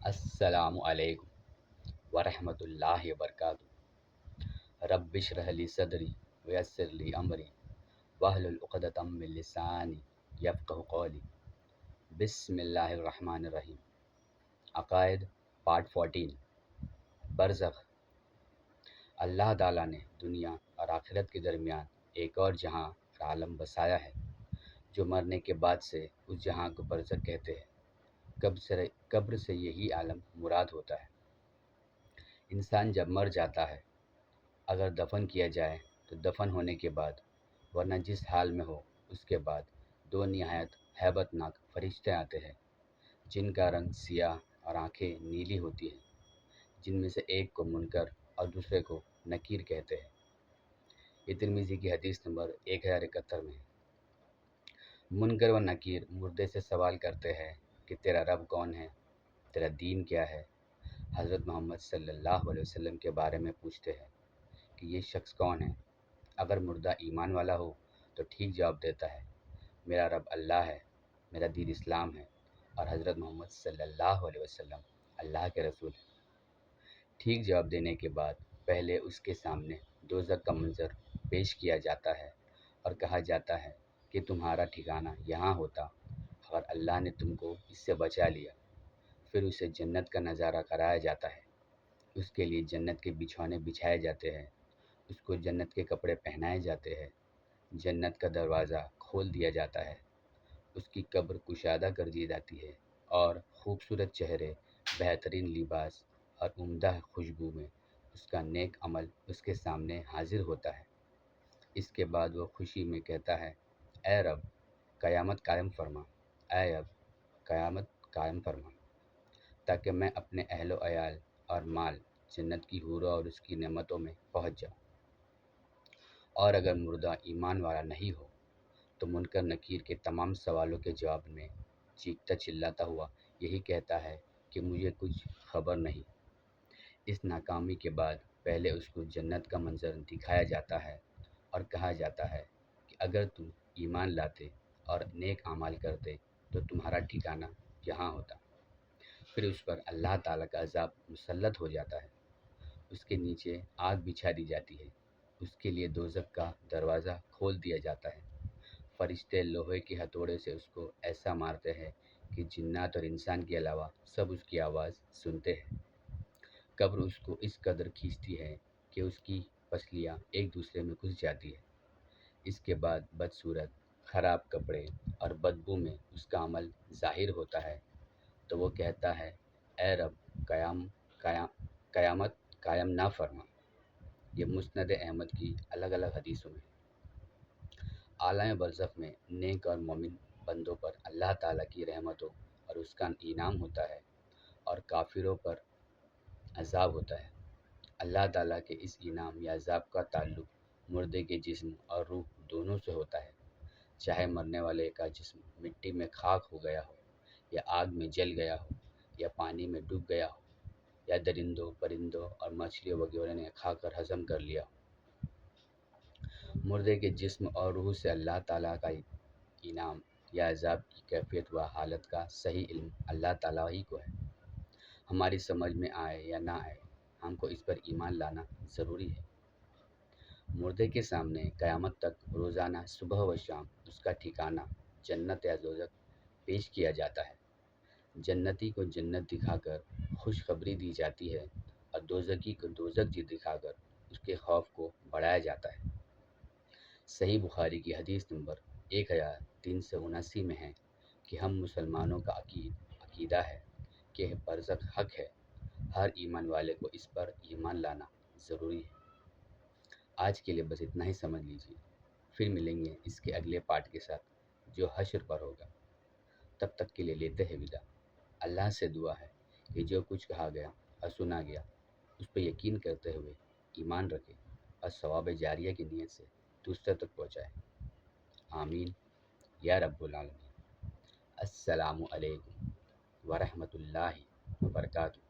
السلام علیکم ورحمۃ اللہ وبرکاتہ۔ رب اشرح لی صدری ویسر لی امری واحلل عقدۃ من لسانی یفقہوا قولی۔ بسم اللہ الرحمن الرحیم۔ عقائد پارٹ 14 برزخ۔ اللہ تعالیٰ نے دنیا اور آخرت کے درمیان ایک اور جہاں کا عالم بسایا ہے، جو مرنے کے بعد سے اس جہاں کو برزخ کہتے ہیں۔ قبر سے یہی عالم مراد ہوتا ہے۔ انسان جب مر جاتا ہے، اگر دفن کیا جائے تو دفن ہونے کے بعد، ورنہ جس حال میں ہو اس کے بعد، دو نہایت ہیبت ناک فرشتے آتے ہیں، جن کا رنگ سیاہ اور آنکھیں نیلی ہوتی ہیں، جن میں سے ایک کو منکر اور دوسرے کو نکیر کہتے ہیں۔ یہ ترمذی کی حدیث نمبر 1071 میں ہے۔ منکر و نکیر مردے سے سوال کرتے ہیں کہ تیرا رب کون ہے، تیرا دین کیا ہے۔ حضرت محمد صلی اللہ علیہ وسلم کے بارے میں پوچھتے ہیں کہ یہ شخص کون ہے۔ اگر مردہ ایمان والا ہو تو ٹھیک جواب دیتا ہے، میرا رب اللہ ہے، میرا دین اسلام ہے، اور حضرت محمد صلی اللہ علیہ وسلم اللہ کے رسول ہیں۔ ٹھیک جواب دینے کے بعد پہلے اس کے سامنے دوزخ کا منظر پیش کیا جاتا ہے اور کہا جاتا ہے کہ تمہارا ٹھکانہ یہاں ہوتا اگر اللہ نے تم کو اس سے بچا لیا۔ پھر اسے جنت کا نظارہ کرایا جاتا ہے، اس کے لیے جنت کے بچھونے بچھائے جاتے ہیں، اس کو جنت کے کپڑے پہنائے جاتے ہیں، جنت کا دروازہ کھول دیا جاتا ہے، اس کی قبر کشادہ کر دی جاتی ہے، اور خوبصورت چہرے، بہترین لباس اور عمدہ خوشبو میں اس کا نیک عمل اس کے سامنے حاضر ہوتا ہے۔ اس کے بعد وہ خوشی میں کہتا ہے، اے رب قیامت قائم فرما، اے رب قیامت قائم فرما، تاکہ میں اپنے اہل و عیال اور مال جنت کی حوروں اور اس کی نعمتوں میں پہنچ جاؤں۔ اور اگر مردہ ایمان والا نہیں ہو تو منکر نکیر کے تمام سوالوں کے جواب میں چیختا چلاتا ہوا یہی کہتا ہے کہ مجھے کچھ خبر نہیں۔ اس ناکامی کے بعد پہلے اس کو جنت کا منظر دکھایا جاتا ہے اور کہا جاتا ہے کہ اگر تم ایمان لاتے اور نیک اعمال کرتے تو تمہارا ٹھکانہ یہاں ہوتا۔ پھر اس پر اللہ تعالیٰ کا عذاب مسلط ہو جاتا ہے، اس کے نیچے آگ بچھا دی جاتی ہے، اس کے لیے دوزخ کا دروازہ کھول دیا جاتا ہے، فرشتے لوہے کے ہتھوڑے سے اس کو ایسا مارتے ہیں کہ جنات اور انسان کے علاوہ سب اس کی آواز سنتے ہیں۔ قبر اس کو اس قدر کھینچتی ہے کہ اس کی پسلیاں ایک دوسرے میں گھس جاتی ہے۔ اس کے بعد بدصورت، خراب کپڑے اور بدبو میں اس کا عمل ظاہر ہوتا ہے، تو وہ کہتا ہے، اے رب قیامت قائم نہ فرما۔ یہ مسند احمد کی الگ الگ حدیثوں میں۔ عالم برزخ میں نیک اور مومن بندوں پر اللہ تعالیٰ کی رحمتوں اور اس کا انعام ہوتا ہے، اور کافروں پر عذاب ہوتا ہے۔ اللہ تعالیٰ کے اس انعام یا عذاب کا تعلق مردے کے جسم اور روح دونوں سے ہوتا ہے، چاہے مرنے والے کا جسم مٹی میں خاک ہو گیا ہو، یا آگ میں جل گیا ہو، یا پانی میں ڈوب گیا ہو، یا درندوں، پرندوں اور مچھلیوں وغیرہ نے کھا کر ہضم کر لیا ہو۔ مردے کے جسم اور روح سے اللہ تعالیٰ کا انعام یا عذاب کی کیفیت و حالت کا صحیح علم اللہ تعالیٰ ہی کو ہے۔ ہماری سمجھ میں آئے یا نہ آئے، ہم کو اس پر ایمان لانا ضروری ہے۔ مردے کے سامنے قیامت تک روزانہ صبح و شام اس کا ٹھکانہ جنت یا دوزخ پیش کیا جاتا ہے۔ جنتی کو جنت دکھا کر خوشخبری دی جاتی ہے، اور دوزخی کو دوزخ دکھا کر اس کے خوف کو بڑھایا جاتا ہے۔ صحیح بخاری کی حدیث نمبر 1379 میں ہے کہ ہم مسلمانوں کا عقیدہ ہے کہ برزخ حق ہے، ہر ایمان والے کو اس پر ایمان لانا ضروری ہے۔ آج کے لیے بس اتنا ہی سمجھ لیجیے، پھر ملیں گے اس کے اگلے پارٹ کے ساتھ جو حشر پر ہوگا۔ تب تک کے لیے لیتے ہیں وداع۔ اللہ سے دعا ہے کہ جو کچھ کہا گیا اور سنا گیا اس پہ یقین کرتے ہوئے ایمان رکھے اور ثواب جاریہ کی نیت سے دوسرے تک پہنچائے۔ آمین یا رب العالمین۔ السلام علیکم ورحمۃ اللہ وبرکاتہ۔